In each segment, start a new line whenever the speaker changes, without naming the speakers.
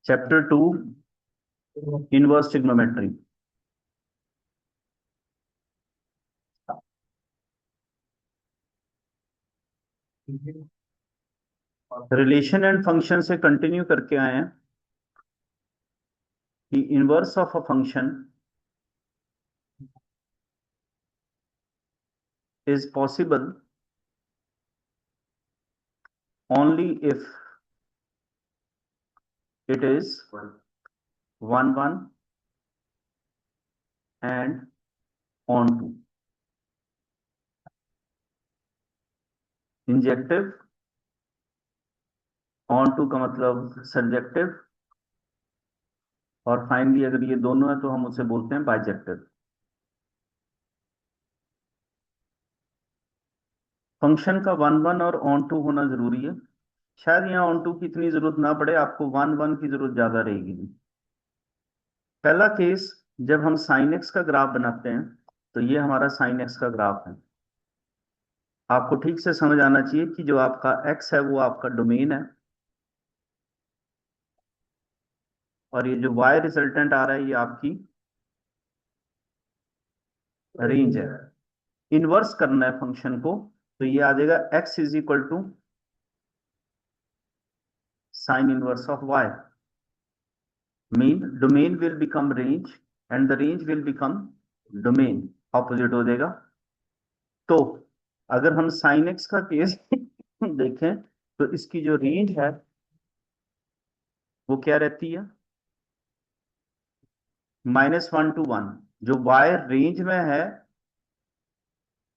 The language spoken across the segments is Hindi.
Chapter 2 inverse trigonometry. Relation and function से कंटिन्यू करके आए हैं कि inverse of a function is possible only if it is 1 1 and onto injective, onto का मतलब सब्जेक्टिव, और फाइनली अगर ये दोनों है तो हम उसे बोलते हैं बाइजेक्टिव। फंक्शन का 1 1 और ऑन टू होना जरूरी है। शायद यहाँ ऑन टू की इतनी जरूरत ना पड़े, आपको 1 1 की जरूरत ज्यादा रहेगी। पहला केस, जब हम साइन एक्स का ग्राफ बनाते हैं तो ये हमारा साइन एक्स का ग्राफ है। आपको ठीक से समझ आना चाहिए कि जो आपका एक्स है वो आपका डोमेन है, और ये जो वाई रिजल्टेंट आ रहा है ये आपकी रेंज है। इनवर्स करना है फंक्शन को तो ये आ जाएगा x is equal to sine inverse of y. Mean domain will become range and the range will become domain, opposite हो जाएगा। तो अगर हम साइन एक्स का केस देखें तो इसकी जो रेंज है वो क्या रहती है, -1 to 1। जो वाई रेंज में है,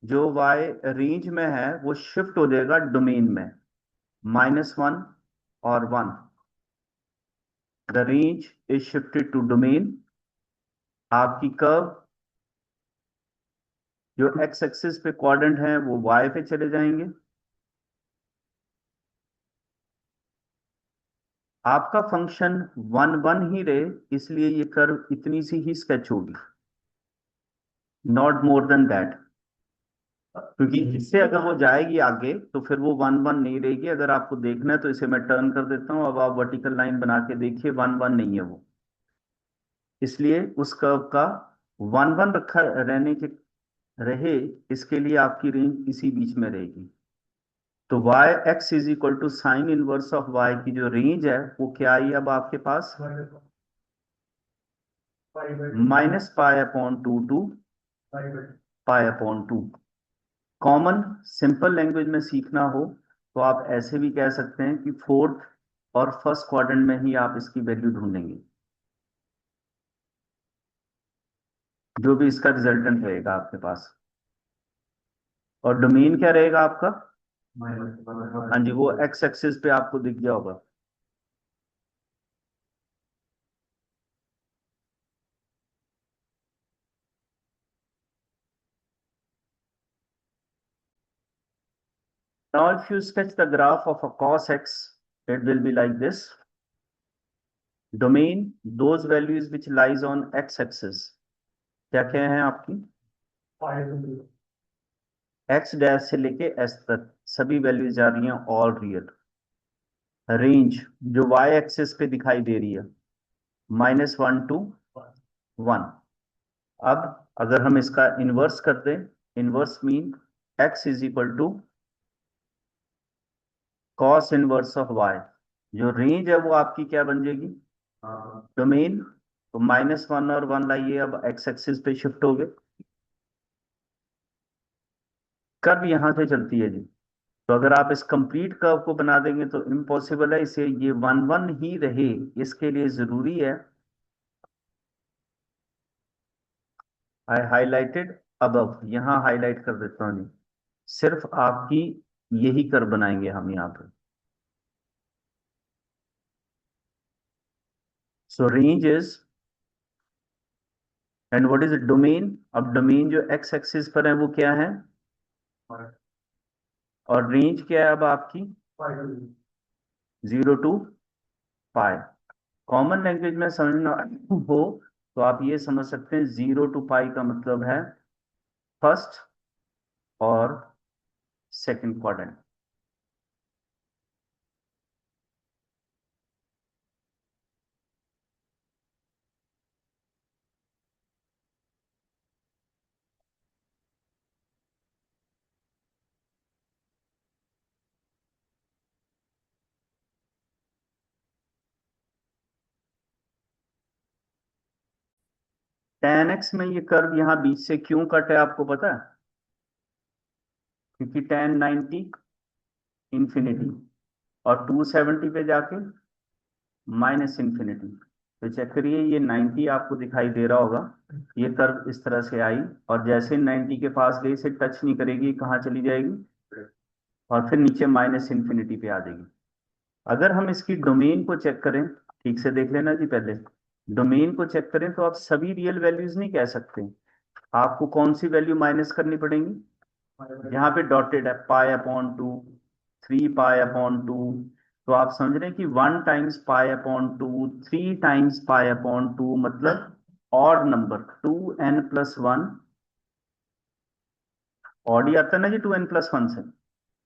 जो वाई रेंज में है वो शिफ्ट हो जाएगा डोमेन में, -1 और 1। The range is shifted to domain. आपकी कर्व जो एक्स एक्सिस पे क्वाड्रेंट है वो वाई पे चले जाएंगे। आपका फंक्शन 1 1 ही रहे, इसलिए ये कर्व इतनी सी ही स्केच होगी, नॉट मोर देन दैट। क्योंकि इससे अगर वो जाएगी आगे तो फिर वो 1 1 नहीं रहेगी। अगर आपको देखना है तो इसे मैं टर्न कर देता हूं, अब आप वर्टिकल लाइन बना के देखिए, 1 1 नहीं है वो। इसलिए उस कर्व का 1 1 रखा रहने के रहे, इसके लिए आपकी रेंज इसी बीच में रहेगी। तो y x is equal to sine inverse of y की जो रेंज है वो क्या आई अब आपके पास, -π/2 टू π/2। कॉमन सिंपल लैंग्वेज में सीखना हो तो आप ऐसे भी कह सकते हैं कि फोर्थ और फर्स्ट क्वाड्रेंट में ही आप इसकी वैल्यू ढूंढेंगे, जो भी इसका रिजल्टेंट रहेगा आपके पास। और डोमेन क्या रहेगा आपका, हाँ जी, वो एक्स एक्सिस पे आपको दिख गया होगा। Now, if you sketch the graph of a cos x, it will be like this. Domain, those values which lies on x-axis. क्या क्या है आपकी, x डैश से लेके s तक सभी वैल्यूज जा रही हैं ऑल रियल। रेंज जो y एक्सिस पे दिखाई दे रही है, -1 to 1। अब अगर हम इसका इनवर्स कर दें, inverse mean x is equal to cos inverse of y। जो रेंज है वो आपकी क्या बन जाएगी, डोमेन। तो -1 और 1 लाइए, अब एक्स एक्सिस पे शिफ्ट हो गए। कर्व यहां से चलती है जी, तो अगर आप इस कंप्लीट कर्व को बना देंगे तो इम्पॉसिबल है, इसे ये 1 1 ही रहे। इसके लिए जरूरी है, आई हाईलाइटेड अबव, यहां हाईलाइट कर देता हूं जी, सिर्फ आपकी यही कर्व बनाएंगे हम यहाँ पे। सो range is, and what is domain. अब डोमेन जो एक्स एक्सिस पर है वो क्या है, और रेंज क्या है अब आपकी 0 to पाई। कॉमन लैंग्वेज में समझना हो तो आप ये समझ सकते हैं 0 to पाई का मतलब है फर्स्ट और सेकंड क्वाड्रेंट। tan x में ये कर्व यहाँ बीच से क्यों कट है आपको पता है? क्योंकि tan 90 इंफिनिटी और 270 पे जाके माइनस इंफिनिटी। तो चेक करिए, ये 90 आपको दिखाई दे रहा होगा, ये कर्व इस तरह से आई और जैसे 90 के पास गई इसे टच नहीं करेगी, कहाँ चली जाएगी और फिर नीचे माइनस इंफिनिटी पे आ जाएगी। अगर हम इसकी डोमेन को चेक करें, ठीक से देख लेना जी, पहले डोमेन को चेक करें तो आप सभी रियल वैल्यूज नहीं कह सकते, आपको कौन सी वैल्यू माइनस करनी पड़ेगी? यहाँ पे डॉटेड है π/2, 3π/2, तो आप समझ रहे हैं कि 1 टाइम्स π/2, 3 टाइम्स π/2 मतलब ऑड नंबर 2n+1। ऑड ही आता है ना जी 2n+1 से।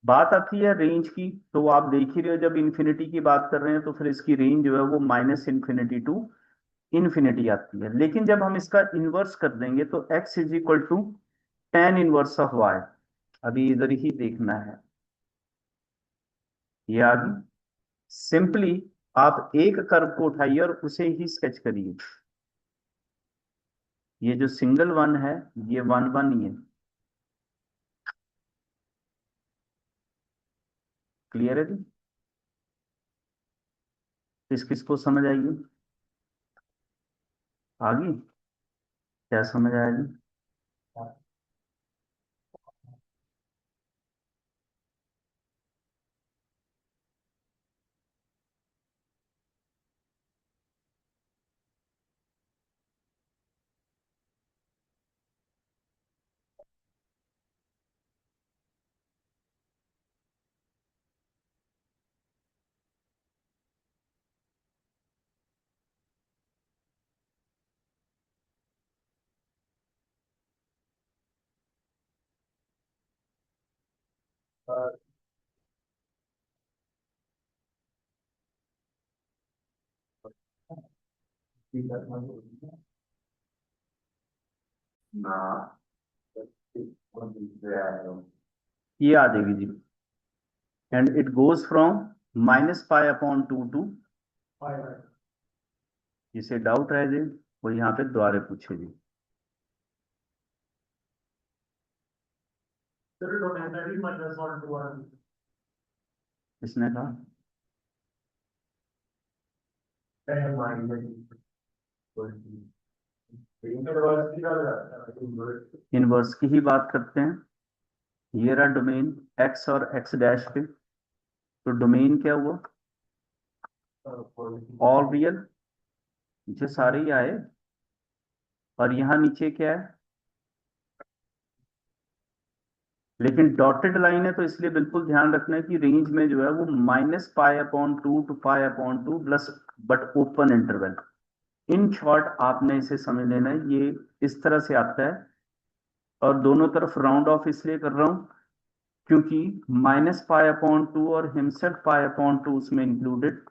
बात आती है रेंज की, तो वो आप देख ही रहे हो, जब इन्फिनिटी की बात कर रहे हैं तो फिर इसकी रेंज जो है वो माइनस इन्फिनिटी टू इन्फिनिटी आती है। लेकिन जब हम इसका इन्वर्स कर देंगे तो x = tan−1 ऑफ y, अभी इधर ही देखना है, ये आ गई। सिंपली आप एक कर्व को उठाइए और उसे ही स्केच करिए। ये जो सिंगल वन है ये 1 1 ही है। क्लियर है जी? किस किस को समझ आएगी? आगे क्या समझ आया जी? ये आ जाएगी जी, and it goes from -π/2 to, जिसे डाउट रह जाए वो यहाँ पे दोबारा पूछे जी। इसने कहा इनवर्स की ही बात करते हैं। ये रहा डोमेन एक्स और एक्स डैश पे, तो डोमेन क्या हुआ? ऑल रियल, जो सारे ही आए। और यहाँ नीचे क्या है? लेकिन डॉटेड लाइन है तो इसलिए बिल्कुल ध्यान रखना है कि रेंज में जो है वो -π/2 to π/2 plus, but open interval. In short आपने इसे समझ लेना है, ये इस तरह से आता है। और दोनों तरफ राउंड ऑफ इसलिए कर रहा हूं क्योंकि -π/2 और हिमसेल्फ π/2 उसमें इंक्लूडेड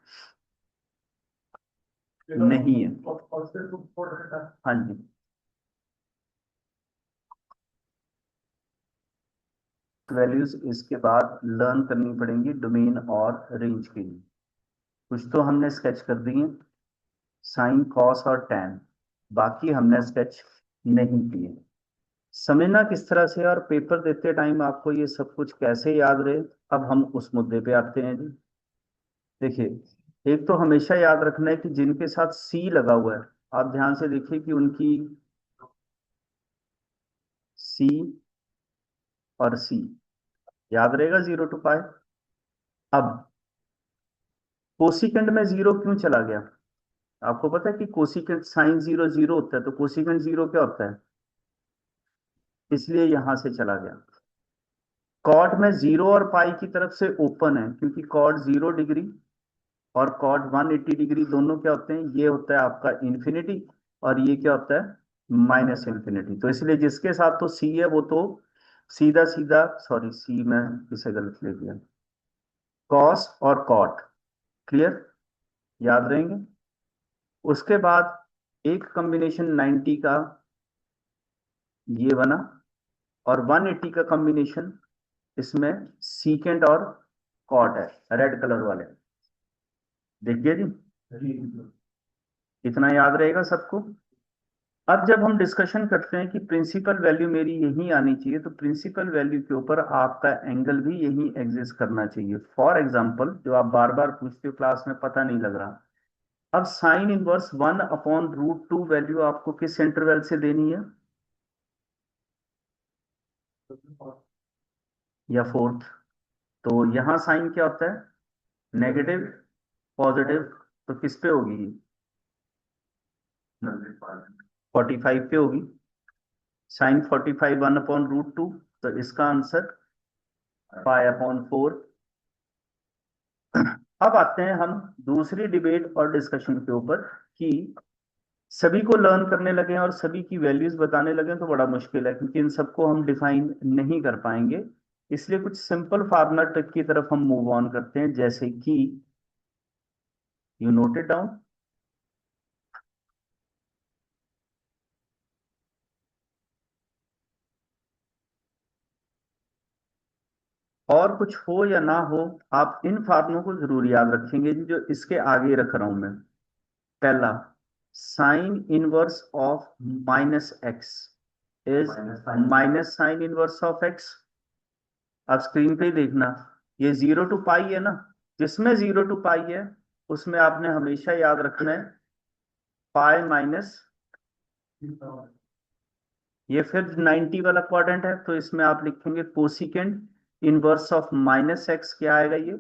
नहीं है। हाँ जी, वैल्यूज इसके बाद लर्न करनी पड़ेंगी डोमेन और रेंज के लिए। कुछ तो हमने स्केच कर दिए, साइन कॉस और टैन, बाकी हमने स्केच नहीं किए। समझना किस तरह से, और पेपर देते टाइम आपको ये सब कुछ कैसे याद रहे। अब हम उस मुद्दे पे आते हैं जी। देखिए, एक तो हमेशा याद रखना है कि जिनके साथ सी लगा हुआ है, आप ध्यान से देखिए कि उनकी सी और सी याद रहेगा 0 to π। अब कोसिकेंड में जीरो क्यों चला गया? आपको पता है कि कोसिकेंड साइन 0 0 होता है, तो कोसिकेंड 0 क्या होता है? इसलिए यहां से चला गया। कॉट में 0 और पाई की तरफ से ओपन है, क्योंकि कॉट 0 डिग्री और कॉट 180 डिग्री दोनों क्या होते हैं? ये होता है आपका इन्फिनिटी और ये क्या होता है? Minus infinity. तो इसलिए जिसके साथ तो सी है वो तो सीधा सीधा, सॉरी सी मैं इसे गलत ले गया, कॉस और कॉट। क्लियर? याद रहेंगे। उसके बाद एक कॉम्बिनेशन 90 का ये बना, और 180 का कॉम्बिनेशन इसमें सीकेंट और कॉट है, रेड कलर वाले। देखिए जी, इतना याद रहेगा सबको। अब जब हम डिस्कशन करते हैं कि प्रिंसिपल वैल्यू मेरी यही आनी चाहिए, तो प्रिंसिपल वैल्यू के ऊपर आपका एंगल भी यही एग्जिस्ट करना चाहिए। फॉर एग्जांपल, जो आप बार बार पूछते हो क्लास में पता नहीं लग रहा, अब साइन इनवर्स 1/√2 वैल्यू आपको किस इंटरवल से देनी है, या फोर्थ? तो यहाँ साइन क्या होता है, नेगेटिव, पॉजिटिव, तो किस पे होगी, 45 पे होगी। साइन 45 1/√2, तो इसका आंसर π/4। अब आते हैं हम दूसरी डिबेट और डिस्कशन के ऊपर, कि सभी को लर्न करने लगे और सभी की वैल्यूज बताने लगे तो बड़ा मुश्किल है, क्योंकि इन सबको हम डिफाइन नहीं कर पाएंगे। इसलिए कुछ सिंपल फार्मूला ट्रिक की तरफ हम मूव ऑन करते हैं, जैसे कि यू नोट इट डाउन। और कुछ हो या ना हो, आप इन फार्मूलों को जरूर याद रखेंगे जी, जो इसके आगे रख रहा हूं मैं। पहला, sign inverse of -x is minus sign inverse of x। आप स्क्रीन पे ही देखना, ये 0 to π है ना, जिसमें 0 to π है उसमें आपने हमेशा याद रखना है पाई माइनस, ये फिर 90 वाला क्वाड्रेंट है, तो इसमें आप लिखेंगे कोसिकेंड इनवर्स ऑफ -x, क्या आएगा ये,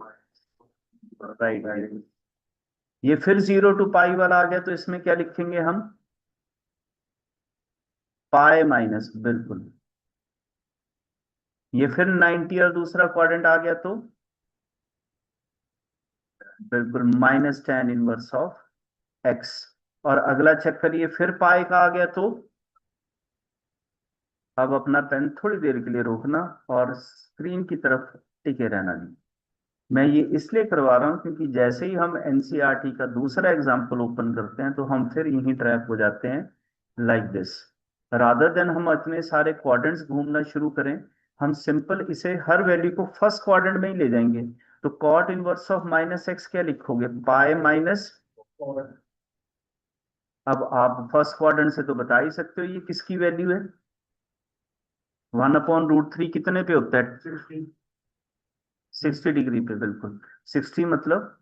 राइट। ये फिर 0 to π वाला आ गया, तो इसमें क्या लिखेंगे हम, पाई माइनस, बिल्कुल। ये फिर 90 और दूसरा क्वाड्रेंट आ गया, तो बिल्कुल -tan इनवर्स ऑफ x। और अगला चेक करिए, फिर पाई का आ गया, तो अब अपना पेन थोड़ी देर के लिए रोकना और स्क्रीन की तरफ टिके रहना जी। मैं ये इसलिए करवा रहा हूँ क्योंकि जैसे ही हम एनसीईआरटी का दूसरा एग्जाम्पल ओपन करते हैं, तो हम फिर यहीं ट्रैप हो जाते हैं, लाइक दिस। रादर देन हम इतने सारे क्वाड्रेंट्स घूमना शुरू करें, हम सिंपल इसे हर वैल्यू को फर्स्ट क्वाड्रेंट में ही ले जाएंगे। तो कॉट इनवर्स ऑफ -x क्या लिखोगे, पाई माइनस। अब आप फर्स्ट क्वाड्रेंट से तो बता ही सकते हो ये किसकी वैल्यू है, 1/√3 कितने पे होता है, 60 डिग्री पे, बिल्कुल। 60 मतलब,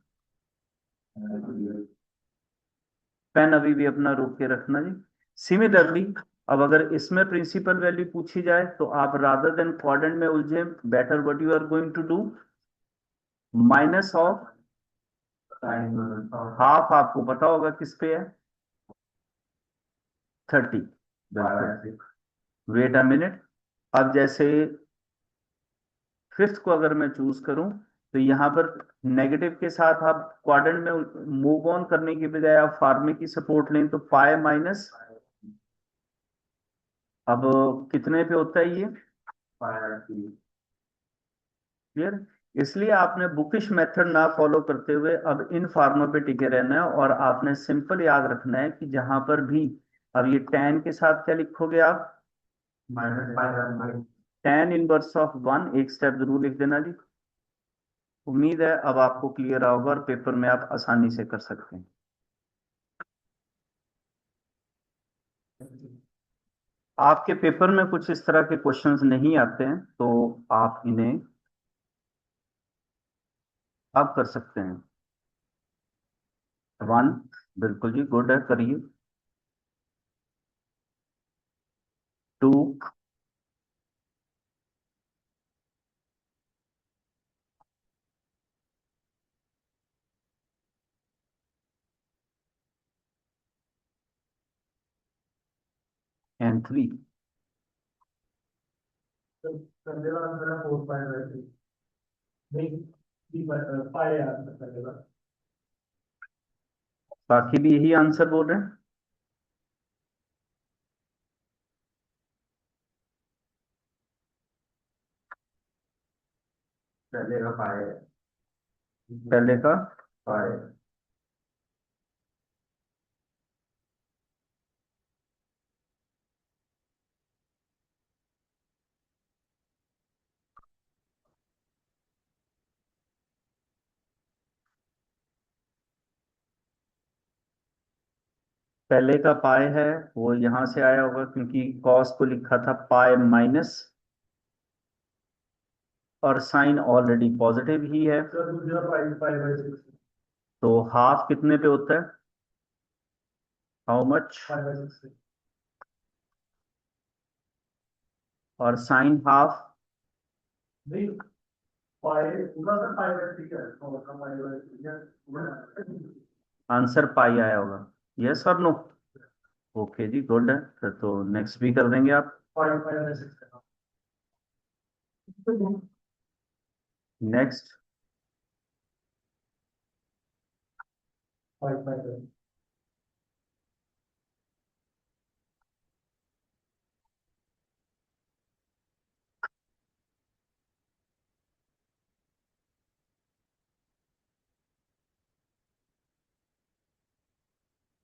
पेन अभी भी अपना रोक के रखना जी। सिमिलरली, अब अगर इसमें प्रिंसिपल वैल्यू पूछी जाए, तो आप रादर देन क्वाड्रेंट में उलझे, better what you are going to do, minus of half, आपको पता होगा किस पे है, 30। Wait a minute. अब जैसे फिफ्थ को अगर मैं चूज करूं, तो यहां पर नेगेटिव के साथ आप क्वाड्रेंट में मूव ऑन करने की बजाय आप फार्मे की सपोर्ट लें, तो पाई माइनस, अब कितने पे होता है ये, क्लियर। इसलिए आपने बुकिश मेथड ना फॉलो करते हुए अब इन फार्मों पे टिके रहना है, और आपने सिंपल याद रखना है कि जहां पर भी, अब ये tan के साथ क्या लिखोगे आप, tan इनवर्स ऑफ 1, एक स्टेप जरूर लिख देना जी। उम्मीद है अब आपको क्लियर होगा और पेपर में आप आसानी से कर सकते हैं। आपके पेपर में कुछ इस तरह के क्वेश्चंस नहीं आते हैं, तो आप इन्हें अब कर सकते हैं। 1, बिल्कुल जी, गुड है, करिए। 2, एंड 3। बाकी भी यही आंसर बोल रहे हैं। पहले का पहले का पाई है वो यहां से आया होगा क्योंकि कॉस को लिखा था पाई माइनस, और साइन ऑलरेडी पॉजिटिव ही है, तो हाफ कितने पे होता है, हाउ मच, और साइन हाफ, आंसर पाई आया होगा, यस और नो। ओके जी, गुड है, फिर तो नेक्स्ट भी कर देंगे आप। नेक्स्ट,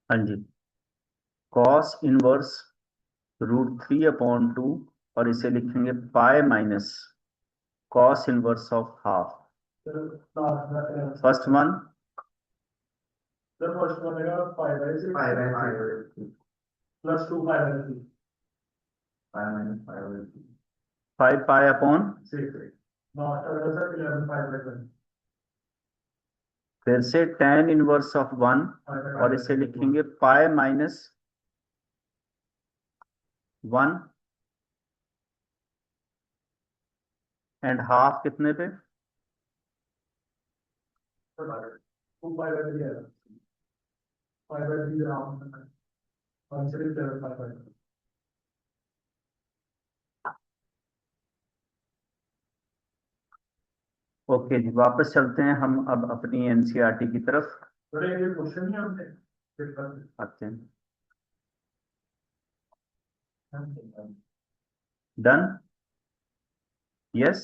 हाँ जी, कॉस इनवर्स √3/2, और इसे लिखेंगे pi minus cos inverse of half. First one five pi upon, फिर से tan इनवर्स ऑफ 1, और इसे लिखेंगे पाई माइनस 1 एंड हाफ कितने पे, ओके जी, वापस चलते हैं हम अब अपनी एनसीईआरटी की तरफ आते हैं। डन, यस,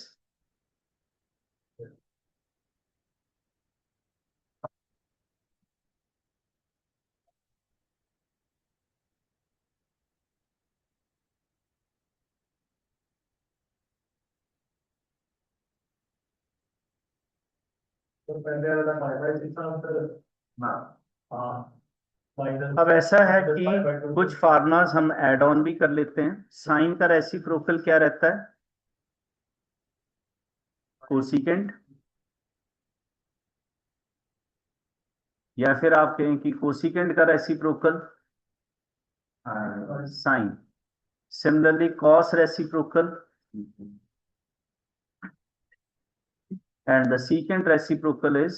अब ऐसा है कि कुछ फार्मूलाज हम ऐड ऑन भी कर लेते हैं। साइन का रेसिप्रोकल क्या रहता है, कोसिकेंट, या फिर आप कहें कि कोसिकेंट का reciprocal sine. Similarly cos reciprocal and the secant reciprocal is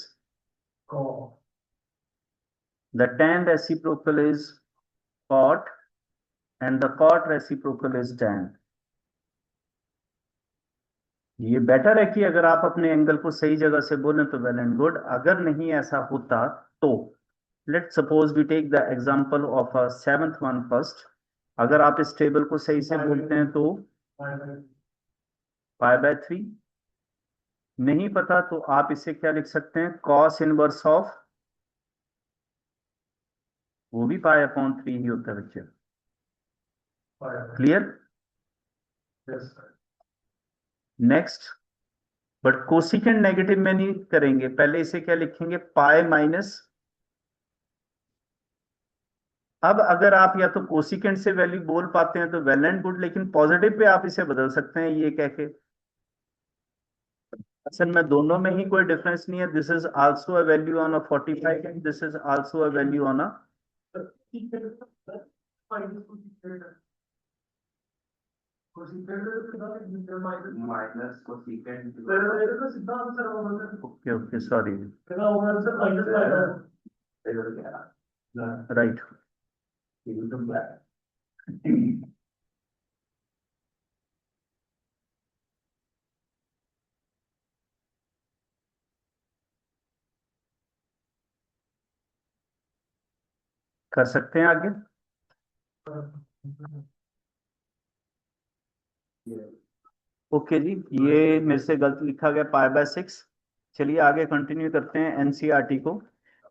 the tan reciprocal is cot and the cot reciprocal is tan। ये बेटर है कि अगर आप अपने एंगल को सही जगह से बोलें तो वेल एंड गुड, अगर नहीं ऐसा होता तो let suppose we take the example of a seventh one first. अगर आप इस टेबल को सही से बोलते हैं तो π/3, नहीं पता तो आप इसे क्या लिख सकते हैं, कॉस इनवर्स ऑफ, वो भी π/3 ही होता है बच्चे। Clear, next, but cosecant negative में नहीं करेंगे, पहले इसे क्या लिखेंगे, पाई माइनस। अब अगर आप या तो कोसिकेंट से वैल्यू बोल पाते हैं तो वेल एंड गुड, लेकिन पॉजिटिव पे आप इसे बदल सकते हैं ये कह के, असल में दोनों में ही कोई डिफरेंस नहीं है। This is also a value on a 45 and this is also a value on a, okay okay sorry, right, कर सकते हैं आगे। ओके जी, ये मेरे से गलत लिखा गया π/6। चलिए आगे कंटिन्यू करते हैं एनसीईआरटी को।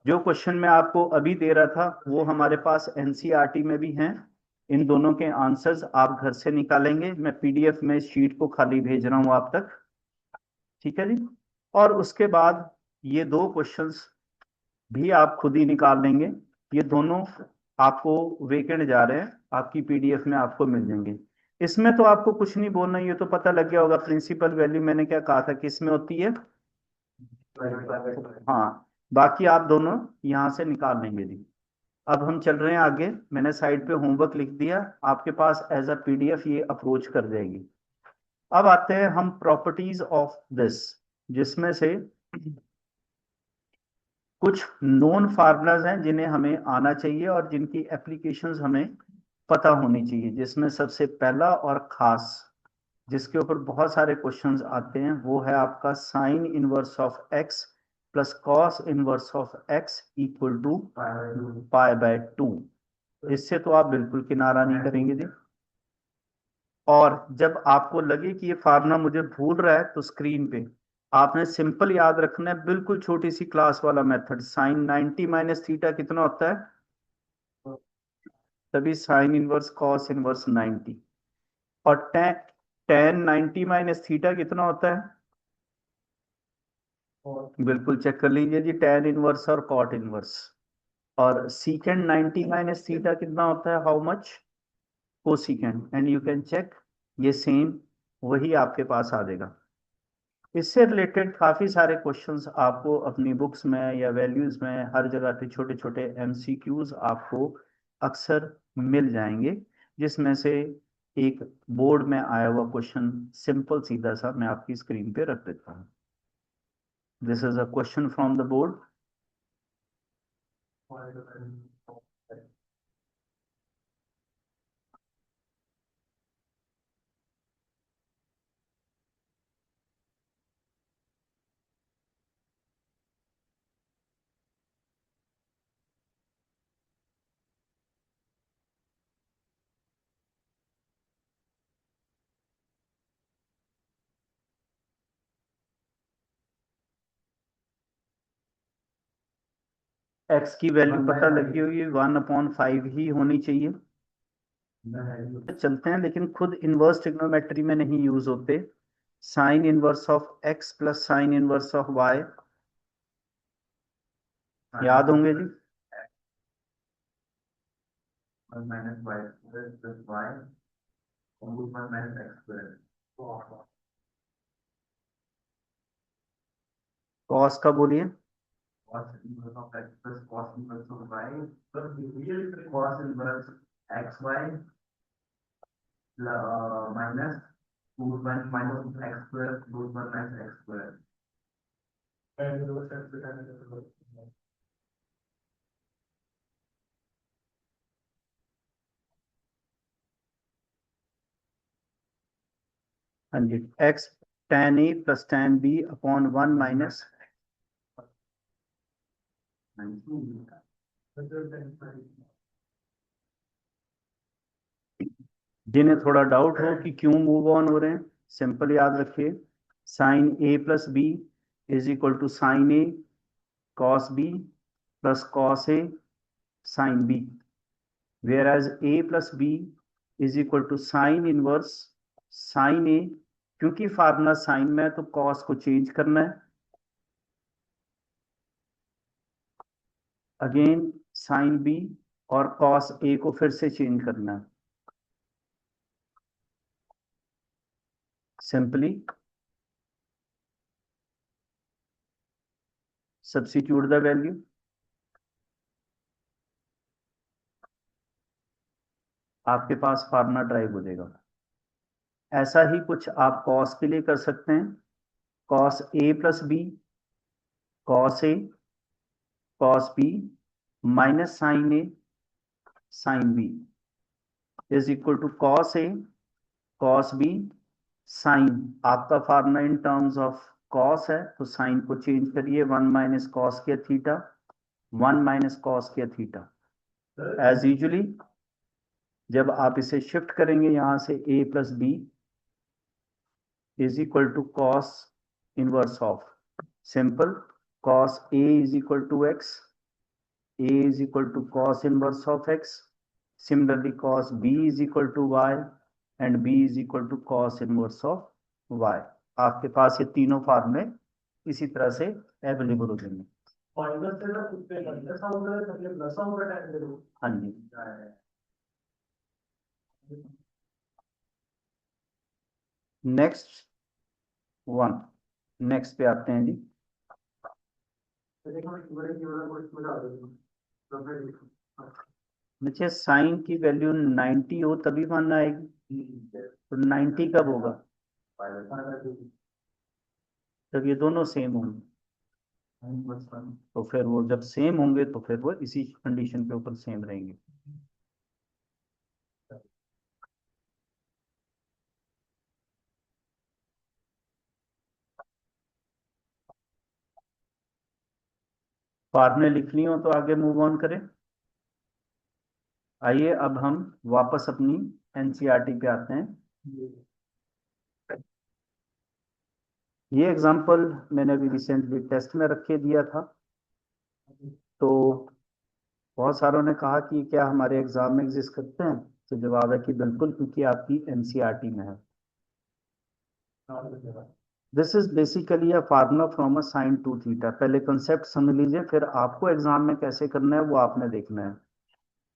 जो क्वेश्चन मैं आपको अभी दे रहा था वो हमारे पास एनसीईआरटी में भी हैं। इन दोनों के आंसर्स आप घर से निकालेंगे, मैं पीडीएफ में शीट को खाली भेज रहा हूँ आप तक, ठीक है जी। और उसके बाद ये दो क्वेश्चंस भी आप खुद ही निकाल लेंगे। ये दोनों आपको वेकेंट जा रहे हैं, आपकी पीडीएफ में आपको मिल जाएंगे। इसमें तो आपको कुछ नहीं बोलना, ये तो पता लग गया होगा। प्रिंसिपल वैल्यू मैंने क्या कहा था किस में होती है? हाँ, बाकी आप दोनों यहाँ से निकाल लेंगे जी। अब हम चल रहे हैं आगे। मैंने साइड पे होमवर्क लिख दिया, आपके पास एज अ पीडीएफ ये अप्रोच कर जाएगी। अब आते हैं हम प्रॉपर्टीज ऑफ दिस, जिसमें से कुछ नोन फार्मूलाज हैं जिन्हें हमें आना चाहिए और जिनकी एप्लीकेशंस हमें पता होनी चाहिए। जिसमें सबसे पहला और खास, जिसके ऊपर बहुत सारे क्वेश्चंस आते हैं, वो है आपका sine inverse of x plus cos inverse of x equal to पाई/2। इससे तो आप बिल्कुल किनारा नहीं करेंगे जी। और जब आपको लगे कि ये फार्मूला मुझे भूल रहा है, तो स्क्रीन पे आपने सिंपल याद रखना है, बिल्कुल छोटी सी क्लास वाला मेथड। साइन 90 माइनस थीटा कितना होता है? तभी साइन इनवर्स कॉस इनवर्स 90। और टेन 90 माइनस थीटा कितना होता है? बिल्कुल चेक कर लीजिए जी, टेन इनवर्स और कॉट इनवर्स। और सीकेंड 90 माइनस थीटा कितना होता है? How much? Cosecant. And you can check, ये सेम वही आपके पास आ जाएगा। इससे रिलेटेड काफी सारे क्वेश्चंस आपको अपनी बुक्स में या वैल्यूज में हर जगह पे छोटे छोटे एमसीक्यूज आपको अक्सर मिल जाएंगे, जिसमें से एक बोर्ड में आया हुआ क्वेश्चन सिंपल सीधा सा मैं आपकी स्क्रीन पे रख देता हूँ। This is a question from the board. X की वैल्यू पता लगी हुई, 1/5 ही होनी चाहिए। चलते हैं, लेकिन खुद इनवर्स ट्रिग्नोमेट्री में नहीं यूज होते। Sine inverse of x plus sine inverse of y याद होंगे जी। Minus y square plus y minus x square. Cos का बोलिए। cos inverse of x plus cos inverse of y plus cos inverse xy minus root 1 minus x square root 1 minus x square. हाँ जी, x tan a plus tan b upon 1 minus जिन्हें थोड़ा डाउट हो कि क्यों मूव ऑन हो रहे हैं, सिंपल याद रखिए, sine a plus b is equal to sine a cos b plus cos a sine b, whereas a plus b is equal to sine inverse sine a। क्योंकि फार्मूला साइन में है तो कॉस को चेंज करना है, अगेन साइन b, और कॉस a को फिर से चेंज करना है। सिंपली सब्स्टिट्यूट द वैल्यू, आपके पास फार्मूला ड्राइव हो जाएगा। ऐसा ही कुछ आप कॉस के लिए कर सकते हैं। Cos a plus b cos a cos b minus sine a sine b is equal to cos a cos b sine. आपका formula in terms of cos है तो साइन को चेंज करिए, 1 माइनस कॉस के थीटा 1 माइनस कॉस के थीटा। एज यूजुअली जब आप इसे शिफ्ट करेंगे यहां से a plus b is equal to cos inverse of, simple, cos a is equal to x, a is equal to cos inverse of x, similarly cos b is equal to y and b is equal to cos inverse of y। आपके पास ये तीनों फार्मूले इसी तरह से अवेलेबल हो जाएंगे। हाँ जी, नेक्स्ट वन, नेक्स्ट पे आते हैं जी। नीचे साइन की वैल्यू 90 हो तभी वन आएगी, तो 90 कब होगा? जब ये दोनों सेम होंगे। तो फिर वो जब सेम होंगे तो फिर वो इसी कंडीशन के ऊपर सेम रहेंगे। फार्मूले लिख ली हो तो आगे मूव ऑन करें। आइए अब हम वापस अपनी एनसीईआरटी पे आते हैं। ये एग्जांपल मैंने अभी रिसेंटली टेस्ट में रख के दिया था, तो बहुत सारों ने कहा कि क्या हमारे एग्जाम में एग्जिस्ट करते हैं, तो जवाब है कि बिल्कुल, क्योंकि आपकी एनसीईआरटी में है। This is basically a formula from a sign to theta. पहले कंसेप्ट समझ लीजिए, फिर आपको एग्जाम में कैसे करना है वो आपने देखना है।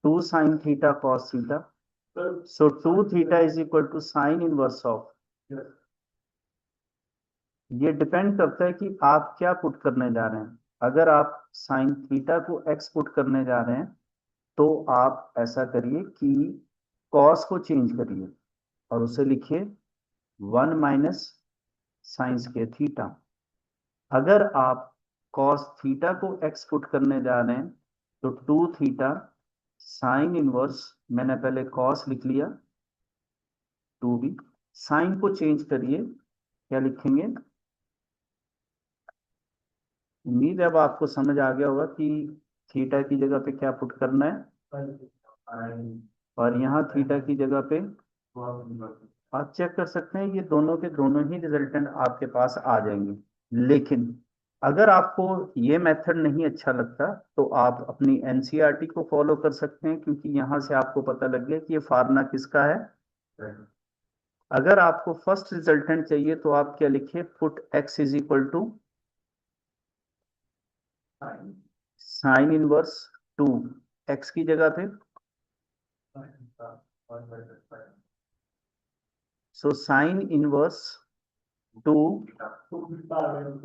Two sine theta cos theta, so two theta is equal to sine inverse of. ये डिपेंड करता है कि आप क्या पुट करने जा रहे हैं। अगर आप साइन थीटा को एक्स पुट करने जा रहे हैं तो आप ऐसा करिए कि कॉस को चेंज करिए और उसे लिखिए 1 - साइन स्क्वायर थीटा। अगर आप कॉस थीटा को एक्स पुट करने जा रहे हैं तो टू थीटा साइन इनवर्स, मैंने पहले कॉस लिख लिया, टू बी, साइन को चेंज करिए, क्या लिखेंगे? उम्मीद है अब आपको समझ आ गया होगा कि थीटा की जगह पे क्या पुट करना है, और यहाँ थीटा की जगह पे आप चेक कर सकते हैं, ये दोनों के दोनों ही रिजल्टेंट आपके पास आ जाएंगे। लेकिन अगर आपको ये मेथड नहीं अच्छा लगता तो आप अपनी एनसीईआरटी को फॉलो कर सकते हैं, क्योंकि यहाँ से आपको पता लग गया कि ये फार्मूला किसका है। अगर आपको फर्स्ट रिजल्टेंट चाहिए तो आप क्या लिखिए, put x is equal to sine inverse two, एक्स की जगह पे, सो साइन इनवर्स टू,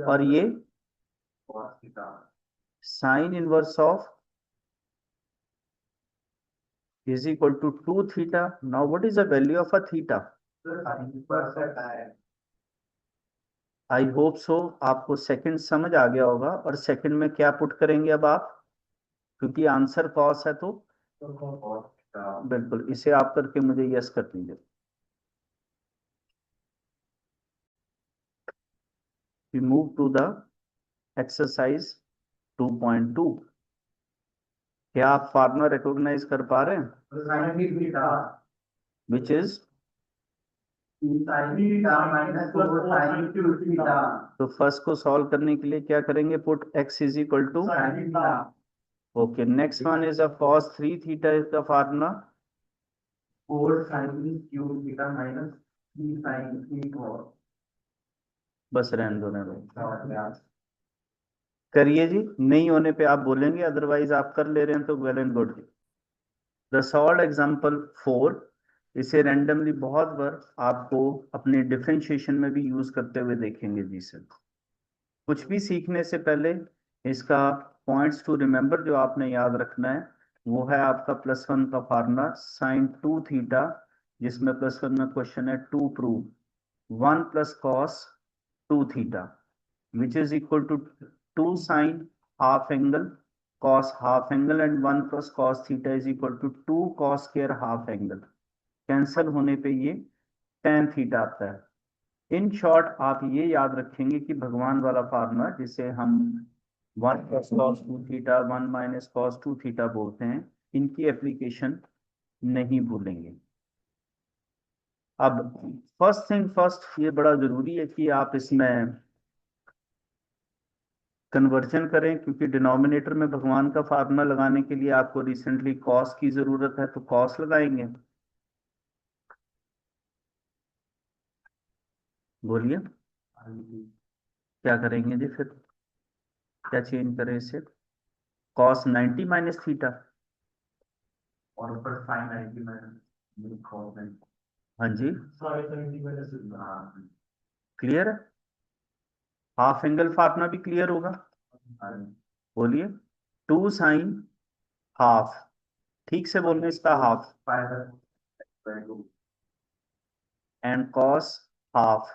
और ये sine inverse of is equal to two theta. Now what is the value of a theta? I hope so आपको सेकंड समझ आ गया होगा। और सेकंड में क्या पुट करेंगे अब आप, क्योंकि आंसर कॉस है तो बिल्कुल इसे आप करके मुझे यस कर दीजिए। We move to the exercise 2.2। क्या आप फार्मूला रिकॉग्नाइज कर पा रहे हैं, विच इज? तो फर्स्ट को सॉल्व करने के लिए क्या करेंगे, put x is equal to, okay. Next one is a cos 3 theta is the formula, बस रहने दो, रहने दो। करिए जी, नहीं होने पे आप बोलेंगे, अदरवाइज आप कर ले रहे हैं तो well and good. The solve example 4, इसे रैंडमली बहुत बार आपको अपने डिफरेंशिएशन में भी यूज करते हुए देखेंगे जी सर। कुछ भी सीखने से पहले इसका पॉइंट्स टू रिमेंबर जो आपने याद रखना है वो है आपका +1 का फार्मूला साइन टू थीटा, जिसमें +1 में क्वेश्चन है to prove 1 + cos two theta which is equal to two sine half angle cos half angle and 1 + cos theta is equal to two cos square half angle. Cancel होने पे ये tan थीटा आता है। इन शॉर्ट आप ये याद रखेंगे कि भगवान वाला फार्मूला जिसे हम 1 + cos 2 थीटा 1 - cos 2 थीटा बोलते हैं, इनकी एप्लीकेशन नहीं भूलेंगे। अब फर्स्ट थिंग फर्स्ट, ये बड़ा जरूरी है कि आप इसमें कन्वर्जन करें, क्योंकि डिनोमिनेटर में भगवान का फार्मूला लगाने के लिए आपको रिसेंटली कॉस की जरूरत है, तो कॉस लगाएंगे। बोलिए क्या करेंगे जी फिर? क्या चेंज करें इसे, cos 90 माइनस थीटा,
और ऊपर sin 90 माइनस cos 90।
हाँ जी
sin 90 माइनस, हाँ
क्लियर है, हाफ एंगल फार्मूला भी क्लियर होगा, बोलिए, 2 साइन हाफ, ठीक से बोलने इसका half, and cos half,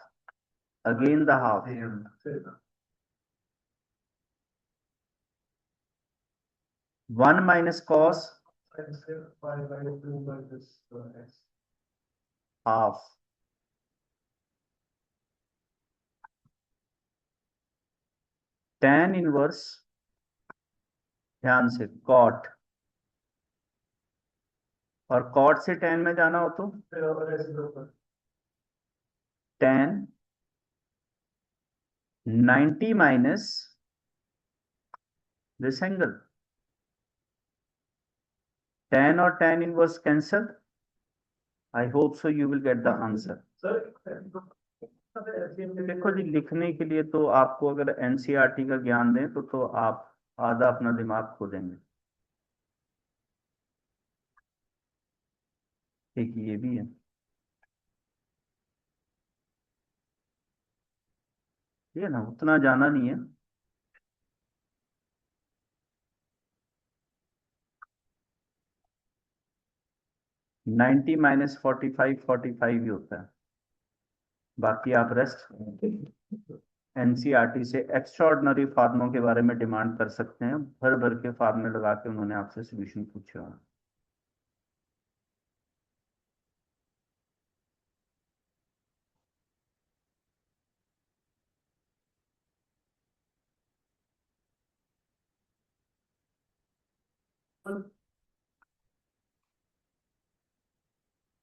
again the half, 1 minus cos half, tan inverse, ध्यान से cot, और cot से tan में जाना हो तो tan 90 minus this angle, tan और tan inverse cancel, I hope so you will get the answer. देखो जी, लिखने के लिए तो आपको अगर एनसीईआरटी का ज्ञान दें तो आप आधा अपना दिमाग खो देंगे, एक ये भी है, ये ना उतना जाना नहीं है, नाइन्टी माइनस 45 ही होता है, बाकी आप रेस्ट एनसीईआरटी से एक्स्ट्राऑर्डिनरी फार्मूलों के बारे में डिमांड कर सकते हैं, भर भर के फार्मूले लगा के उन्होंने आपसे सोल्यूशन पूछे होंगे।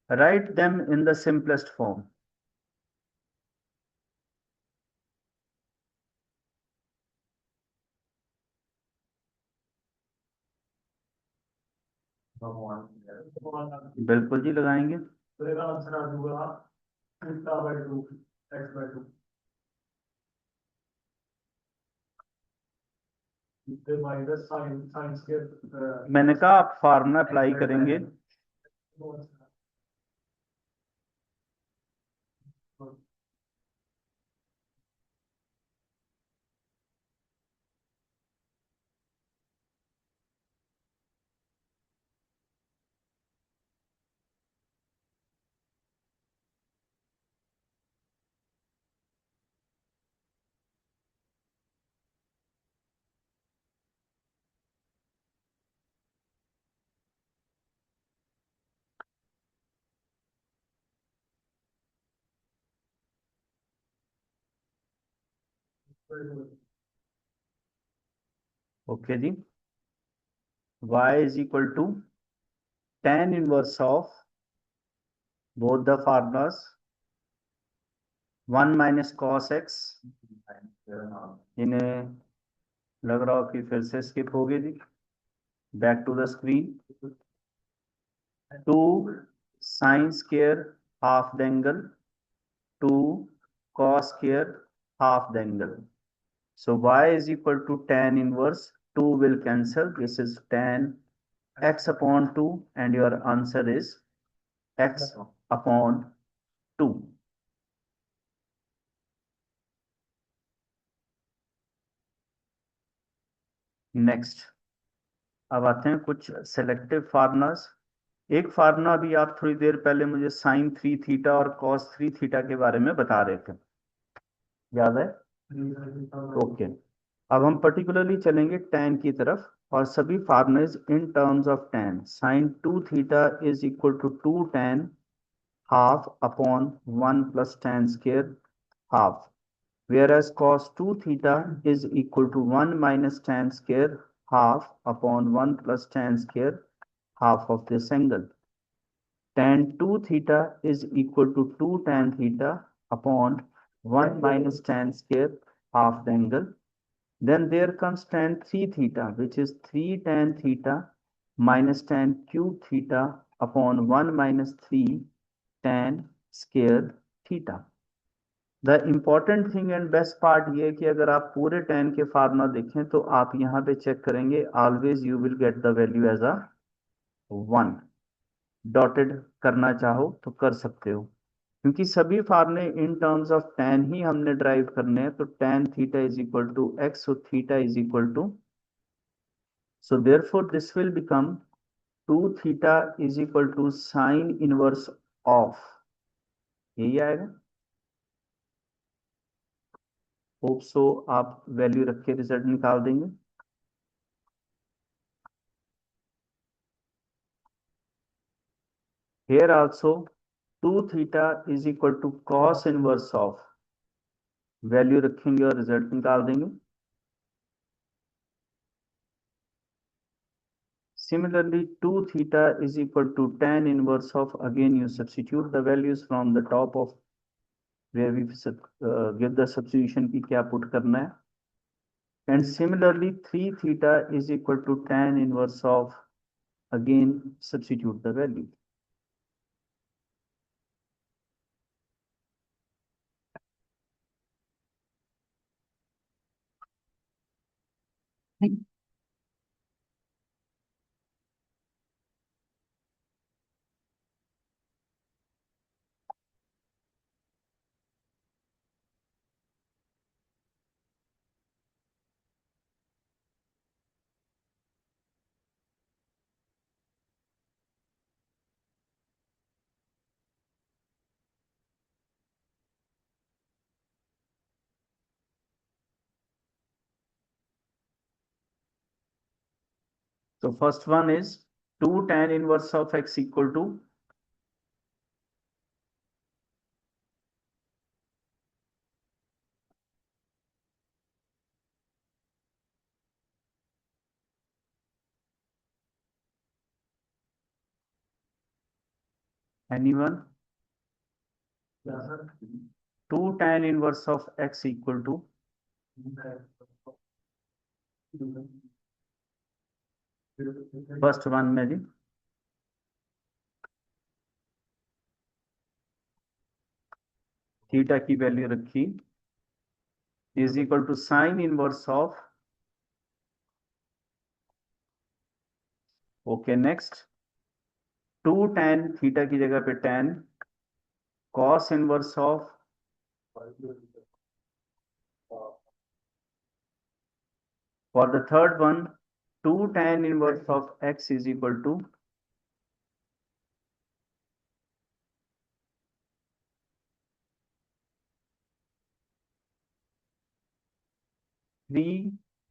Write them in the simplest form. बिल्कुल जी लगाएंगे,
आंसर आ जाऊंगा theta by 2 x by 2 minus sine sine square.
मैंने कहा आप फार्मूला अप्लाई करेंगे, ओके जी, y is equal to tan inverse of both the formulas 1 minus cos x, इन्हें लग रहा हो कि फिर से स्किप हो गई जी, back to the screen, 2 sin square half the angle, 2 cos square half the angle. So y is equal to tan inverse, 2 will cancel, this is tan x upon 2 and your answer is x upon 2. Next, अब आते हैं कुछ सेलेक्टिव फार्मूलाज। एक फार्मूला भी आप थोड़ी देर पहले मुझे साइन 3 थीटा और कॉस 3 थीटा के बारे में बता रहे थे, याद है? ओके, अब हम पर्टिकुलरली चलेंगे tan की तरफ, और सभी formulas in terms of tan, sine 2 theta is equal to 2 tan half upon 1 plus tan square half, whereas cos 2 theta is equal to 1 minus tan square half upon 1 plus tan square half of this angle. Tan 2 theta is equal to 2 tan theta upon 1 minus tan square half the angle. Then there comes tan 3 theta, which is 3 tan theta minus tan cube theta upon 1 minus 3 tan square theta. The important thing and best part ये है कि अगर आप पूरे tan के फार्मूला देखें तो आप यहाँ पे चेक करेंगे, always you will get the value as a 1। Dotted करना चाहो तो कर सकते हो, क्योंकि सभी फार्मूले इन टर्म्स ऑफ tan ही हमने ड्राइव करने हैं। तो tan theta is equal to x, so theta is equal to, so therefore this will become 2 theta is equal to sine inverse of, यही आएगा। होप सो आप वैल्यू रख के रिजल्ट निकाल देंगे। Here also 2 theta is equal to cos inverse of, value रखेंगे और रिजल्ट निकाल देंगे। Similarly 2 theta is equal to tan inverse of, again you substitute the values from the top of where we give the substitution की क्या पुट करना है। And similarly 3 theta is equal to tan inverse of, again substitute the value. So first one is 2 tan inverse of x equal to, anyone? 2 tan inverse of x equal to, first one में जी थीटा की वैल्यू रखी is equal to sine inverse of, okay next 2 tan theta की जगह पे tan cos inverse of, for the third one 2 tan inverse of x is equal to 3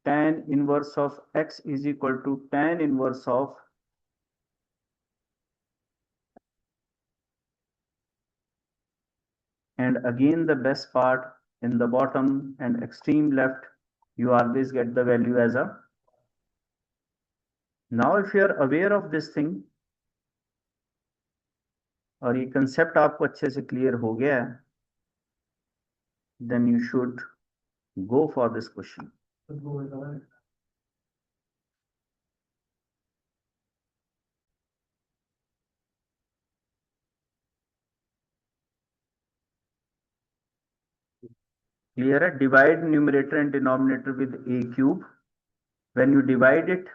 tan inverse of x is equal to tan inverse of, and again the best part, in the bottom and extreme left you always get the value as a, now if you are aware of this thing और ये कंसेप्ट आपको अच्छे से क्लियर हो गया है, then you should go for this question. Clear है? Divide numerator and denominator with a cube. When you divide it,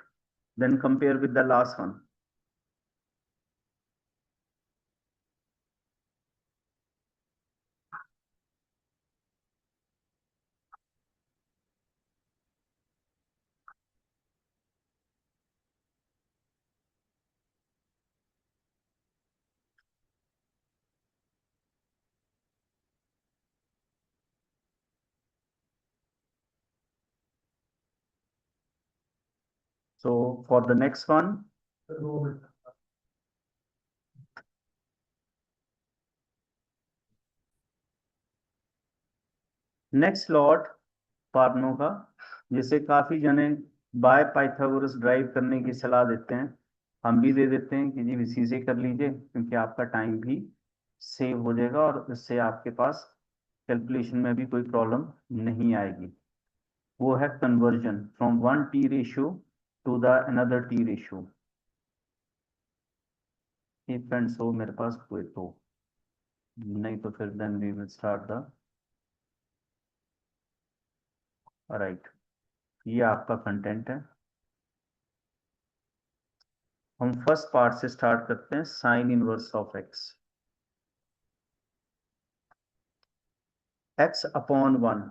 then compare with the last one. So for the next one, next lot फार्मूलों का, जिसे काफी जने बाय पाइथागोरस ड्राइव करने की सलाह देते हैं, हम भी दे देते हैं कि जी इसी से कर लीजिए, क्योंकि आपका टाइम भी सेव हो जाएगा और इससे आपके पास कैलकुलेशन में भी कोई प्रॉब्लम नहीं आएगी। वो है conversion from 1 t ratio to the another t ratio. If and so मेरे पास कोई तो नहीं, तो फिर then we will start the right, ये आपका कंटेंट है। हम फर्स्ट पार्ट से स्टार्ट करते हैं, sine inverse of x. X upon one,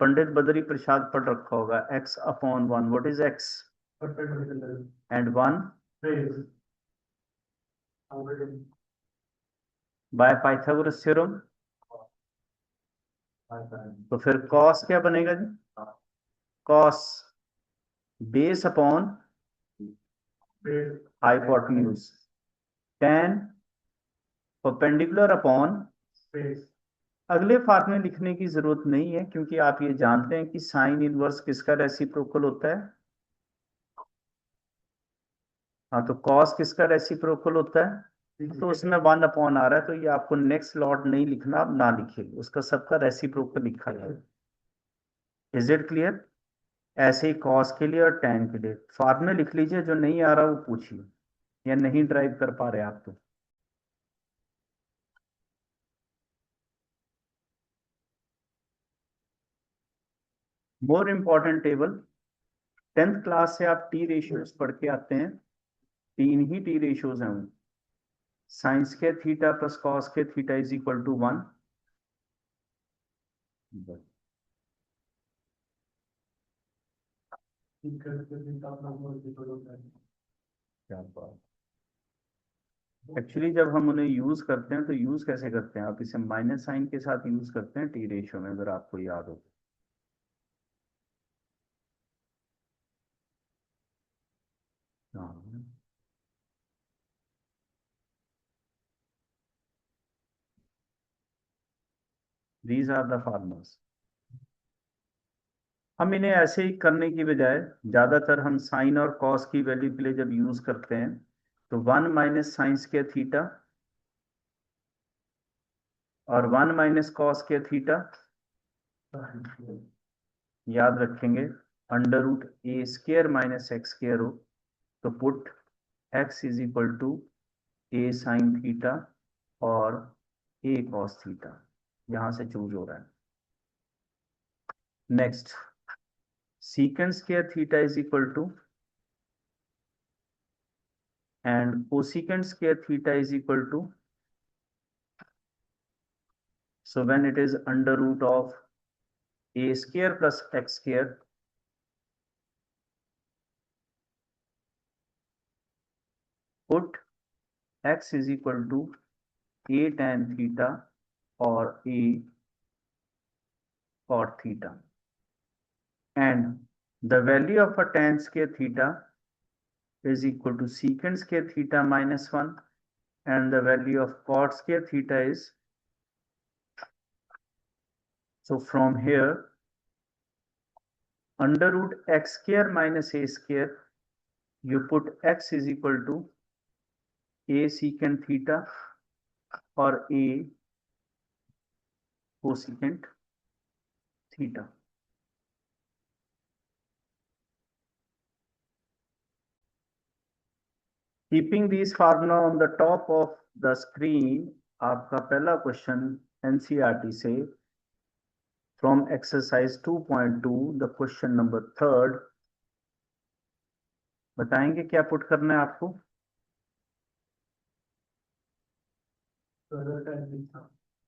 Pandit Badri Prasad पढ़ रखा होगा। X upon one, what is x? And one by Pythagoras theorem. तो फिर कॉस क्या बनेगा जी? Cos base upon hypotenuse, tan perpendicular upon. अगले फार्मूले लिखने की जरूरत नहीं है, क्योंकि आप ये जानते हैं कि साइन इनवर्स किसका रेसिप्रोकल होता है। हाँ, तो कॉस किसका रेसिप्रोकल होता है? तो उसमें वन अपॉन आ रहा है, तो ये आपको नेक्स्ट लॉट नहीं लिखना, आप ना लिखिए, उसका सबका रेसिप्रोकल लिखा है। Is it clear? ऐसे ही कॉस के लिए और टेन के लिए फार्मूले लिख लीजिए, जो नहीं आ रहा वो पूछिए, या नहीं ड्राइव कर पा रहे आप तो। More important table, 10th class से आप टी रेशियोज पढ़ के आते हैं। तीन ही टी रेशियोज हैं वो। साइंस के थीटा प्लस कॉस के theta is equal to one. क्या बात। एक्चुअली जब हम उन्हें यूज करते हैं तो यूज कैसे करते हैं, आप इसे माइनस साइन के साथ यूज करते हैं टी रेशियो में, अगर आपको याद हो। हाँ, दीज आर द फार्मूलास। हम इन्हें ऐसे ही करने की बजाय ज्यादातर हम साइन और कॉस की वैल्यू के लिए जब यूज करते हैं, तो वन माइनस साइंस के थीटा और वन माइनस कॉस के थीटा याद रखेंगे। Under root a square minus x square हो, तो put x is equal to a sine theta और ए कॉस थीटा, यहां से चूज हो रहा है। Next, secant square theta is equal to and cosecant square theta is equal to, so when it is under root of a square plus x square, put x is equal to a tan theta or a cot theta, and the value of a tan square theta is equal to secant square theta minus 1, and the value of cot square theta is, so from here under root x square minus a square, you put x is equal to a secant theta or a cosecant theta. Keeping these formula on the top of the screen, आपका पहला क्वेश्चन एनसीईआरटी से from exercise 2.2, the question number third, बताएंगे क्या पुट करना है आपको।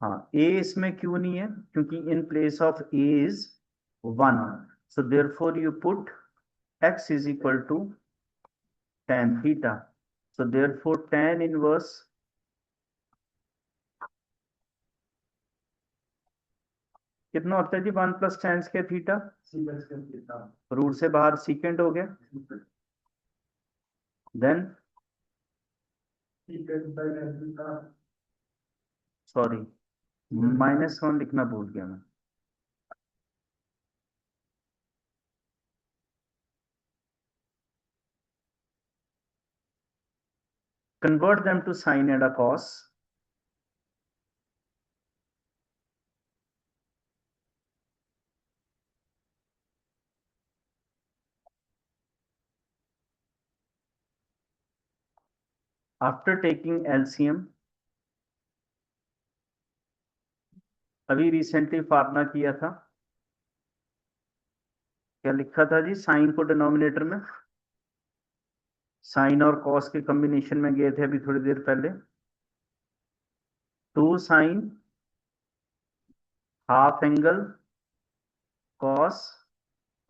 हाँ, a इसमें क्यों नहीं है, क्योंकि in place of a is one, so therefore you put x is equal to tan theta, so therefore tan inverse कितना होता है जी, one plus tan square theta, root से बाहर सीकेंड हो गया, देन सॉरी माइनस वन लिखना भूल गया मैं। Convert them to sine and a cos. After taking LCM, अभी रिसेंटली फार्मूला किया था, क्या लिखा था जी साइन को डिनोमिनेटर में? साइन और कॉस के कॉम्बिनेशन में गए थे अभी थोड़ी देर पहले। 2 साइन हाफ एंगल कॉस,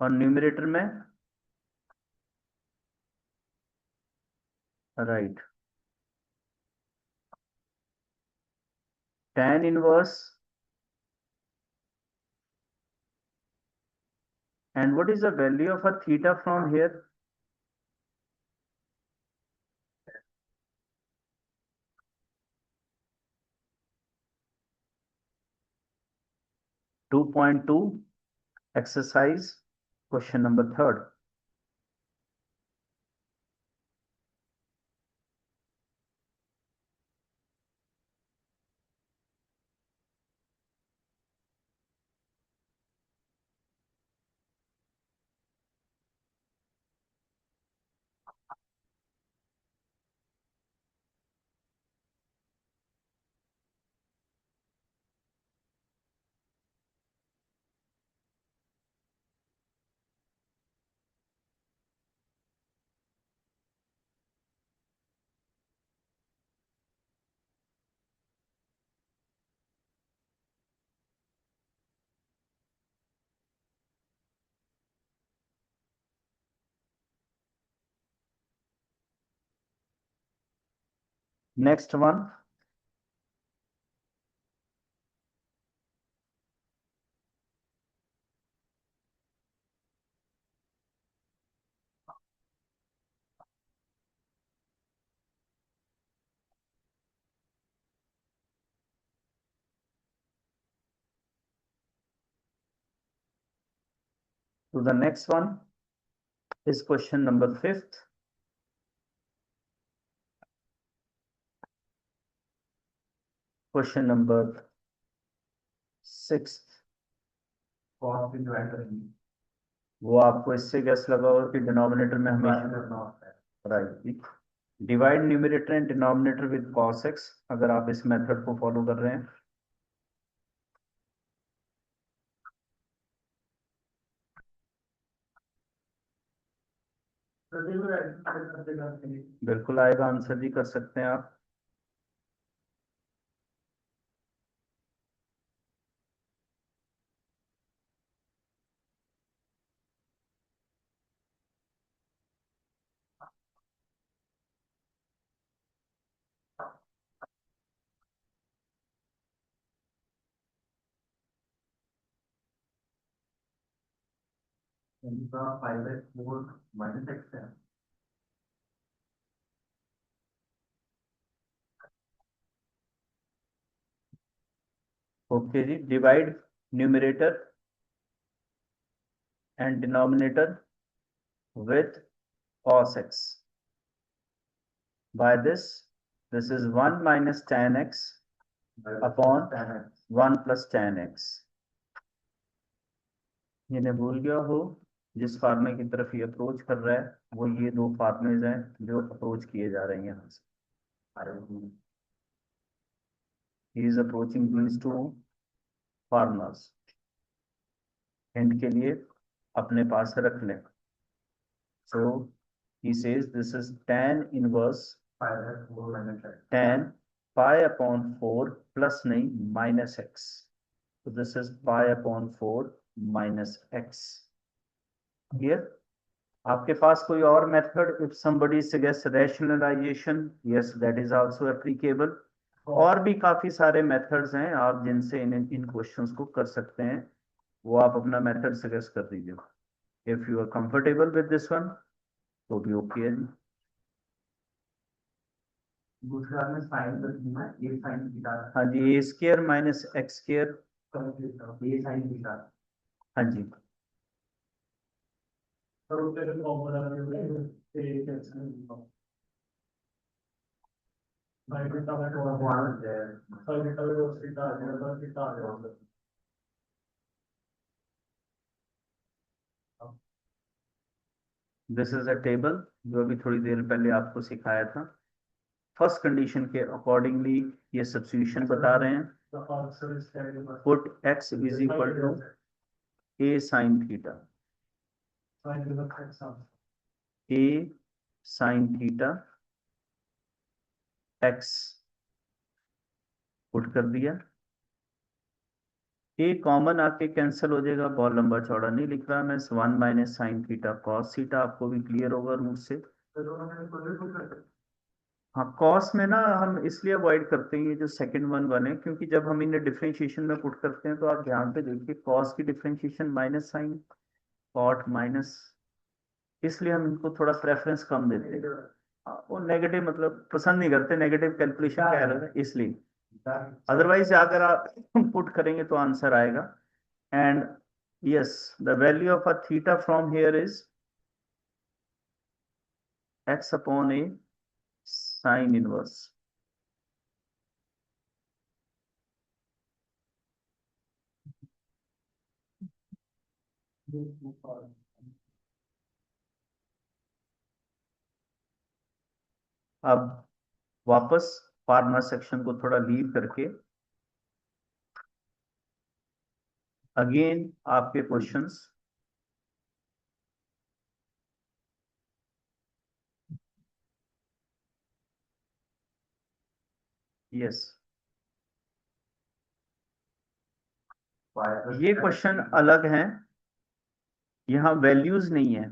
और न्यूमरेटर में right tan inverse, and what is the value of a theta from here? 2.2. Exercise question number 3rd. Next one. So the next one is question number 5th. Question number 6th.
Cos भी डिवाइड करेंगे,
वो आपको इससे गैस लगा होगा कि डिनोमिनेटर में
डिवाइड
हमेशा
करना होता है।
Right divide numerator and denominator with cos x, अगर आप इस मेथड को फॉलो कर रहे हैं। बिल्कुल आएगा आंसर जी, कर सकते हैं आप।
इनका 5/4 माइनस एक्स है।
ओके जी, divide numerator and denominator with cos x by this is 1 minus tan x upon 1 plus tan x। जिन्हें भूल गया हो, जिस फार्मूले की तरफ ये अप्रोच कर रहा है, वो ये दो फार्मूलेज हैं जो अप्रोच किए जा रहे हैं यहाँ से। he is approaching these two formulas। Hint के लिए अपने पास रख लें। so he says this is tan inverse
5/4 minus x.
tan pi upon 4 plus नहीं minus x। so this is pi upon 4 minus x। clear? आपके पास कोई और method, if somebody suggests rationalization, yes that is also applicable। और भी काफी सारे मेथड्स हैं आप जिनसे इन क्वेश्चंस को कर सकते हैं, वो आप अपना मेथड सजेस्ट कर दीजिए। If you are comfortable with this one तो भी ओके है जी।
दूसरा में साइन रखना है, ये साइन थीटा,
हाँ जी, a square minus x square,
ये साइन थीटा।
हाँ जी दिस इज अ टेबल जो अभी थोड़ी देर पहले आपको सिखाया था। फर्स्ट कंडीशन के अकॉर्डिंगली ये सब्स्टिट्यूशन बता रहे हैं। Put x is equal to a sin theta. A sine theta x put कर दिया, ए कॉमन आके कैंसिल हो जाएगा, बहुत लंबा चौड़ा नहीं लिख रहा मैं, 1 - साइन थीटा कॉस थीटा, आपको भी क्लियर होगा रूट से। हाँ कॉस में ना हम इसलिए अवॉइड करते हैं ये जो सेकंड वन वन है, क्योंकि जब हम इन्हें डिफरेंशिएशन में पुट करते हैं तो आप ध्यान पे देखिए कॉस की differentiation minus sine, cot minus, इसलिए हम इनको थोड़ा प्रेफरेंस कम देते हैं। वो नेगेटिव मतलब पसंद नहीं करते, नेगेटिव कैलकुलेशन का एरर है इसलिए, अदरवाइज अगर आप पुट करेंगे तो आंसर आएगा। And yes the value of a theta from here is x upon a sine inverse. अब वापस फार्मा सेक्शन को थोड़ा लीव करके अगेन आपके क्वेश्चंस। यस ये क्वेश्चन अलग है, यहाँ वैल्यूज नहीं है,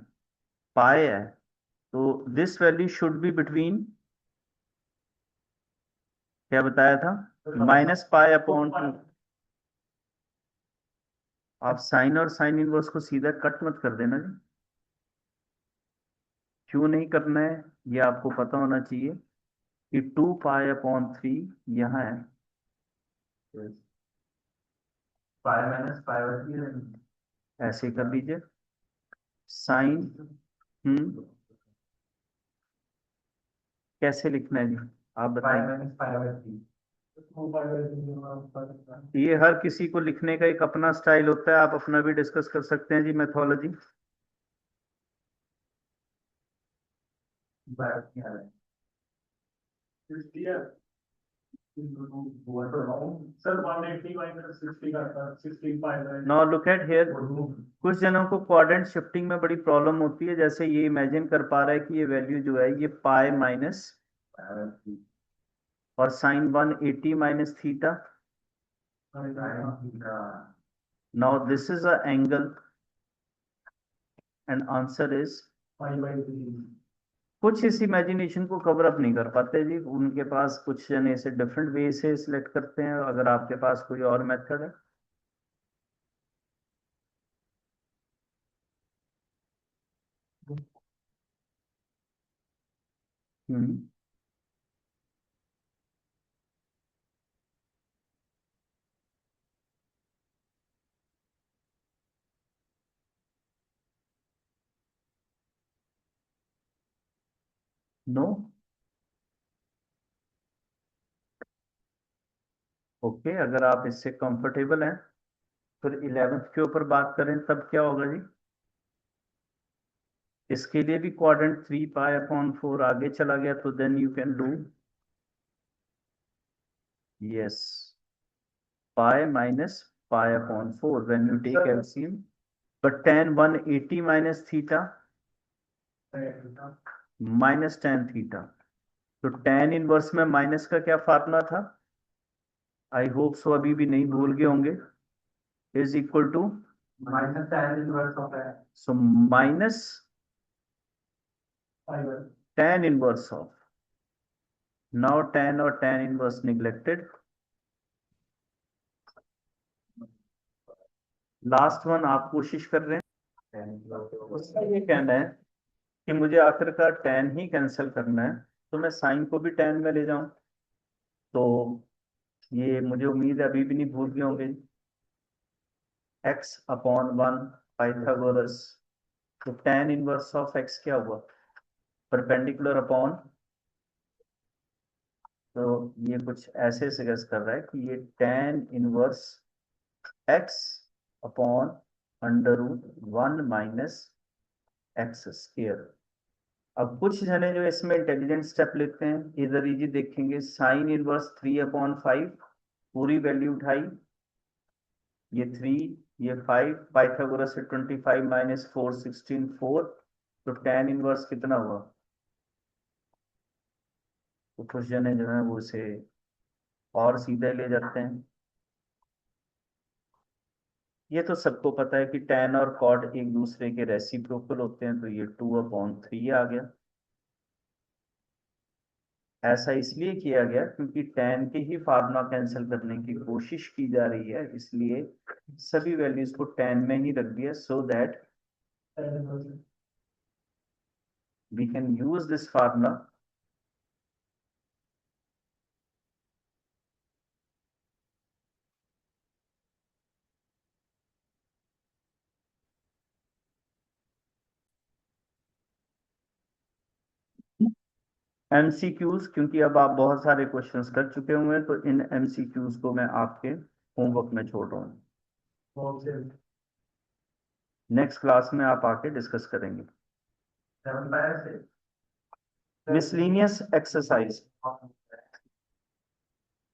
पाए है, तो this value should be between, क्या बताया था, माइनस पाए अपॉन 2। आप साइन और साइन इनवर्स को सीधा कट मत कर देना जी, क्यों नहीं करना है ये आपको पता होना चाहिए कि 2 पाई अपॉन 3 यहाँ है,
पाई माइनस पाई
ऐसे कर लीजिए साइन। कैसे लिखना है जी आप
पाई
बताइए।
माइनस पाई
ये हर किसी को लिखने का एक अपना स्टाइल होता है, आप अपना भी डिस्कस कर सकते हैं जी मेथोलॉजी।
सर 180 माइनस 60 का 65
नाउ लुक एट हियर, कुछ जनों को क्वाड्रेंट शिफ्टिंग में बड़ी प्रॉब्लम होती है, जैसे ये इमेजिन कर पा रहा है कि ये वैल्यू जो है ये पाई माइनस और sine 180 minus theta. Now this is a angle and answer is, कुछ इस इमेजिनेशन को कवर अप नहीं कर पाते जी, उनके पास कुछ जन ऐसे डिफरेंट वे से सिलेक्ट करते हैं, अगर आपके पास कोई और मेथड है। हम्म नो ओके, अगर आप इससे कंफर्टेबल हैं फिर 11th के ऊपर बात करें तब क्या होगा जी। इसके लिए भी क्वाड्रेंट 3 पाई अपॉन 4 आगे चला गया, तो then you can do yes pi minus pi upon 4 when you take LCM, but tan 180 minus theta minus tan theta, तो tan इनवर्स में माइनस का क्या फार्मूला था, आई होप सो अभी भी नहीं भूल गए होंगे, is equal to
minus tan inverse of है
so minus tan inverse of, now tan और tan inverse neglected, last one आप कोशिश कर रहे हैं, उसका ये कहना है कि मुझे आखिरकार tan ही कैंसिल करना है, तो मैं साइन को भी tan में ले जाऊं, तो ये मुझे उम्मीद है अभी भी नहीं भूल गए होंगे, x/1 पाइथागोरस, तो tan इनवर्स ऑफ x क्या हुआ, परपेंडिकुलर अपॉन, तो ये कुछ ऐसे सजेस्ट कर रहा है कि ये tan inverse x upon √1 minus x square. अब कुछ जने जो इसमें इंटेलिजेंट स्टेप लेते हैं, इधर इजी देखेंगे साइन इनवर्स 3/5 पूरी वैल्यू उठाई, ये 3, ये 5, पाइथागोरस से 25 माइनस 4 16 4, तो tan इनवर्स कितना हुआ? तो कुछ जने जो है वो उसे और सीधे ले जाते हैं। ये तो सबको पता है कि tan और cot एक दूसरे के रेसिप्रोकल होते हैं, तो ये 2/3 आ गया। ऐसा इसलिए किया गया क्योंकि tan के ही फार्मूला कैंसिल करने की कोशिश की जा रही है, इसलिए सभी वैल्यूज को tan में ही रख दिया, so that we can use this formula MCQs, क्योंकि अब आप बहुत सारे क्वेश्चंस कर चुके हुए हैं, तो इन MCQs को मैं आपके होमवर्क में छोड़ रहा हूँ। नेक्स्ट क्लास में आप आके डिस्कस करेंगे। Miscellaneous exercise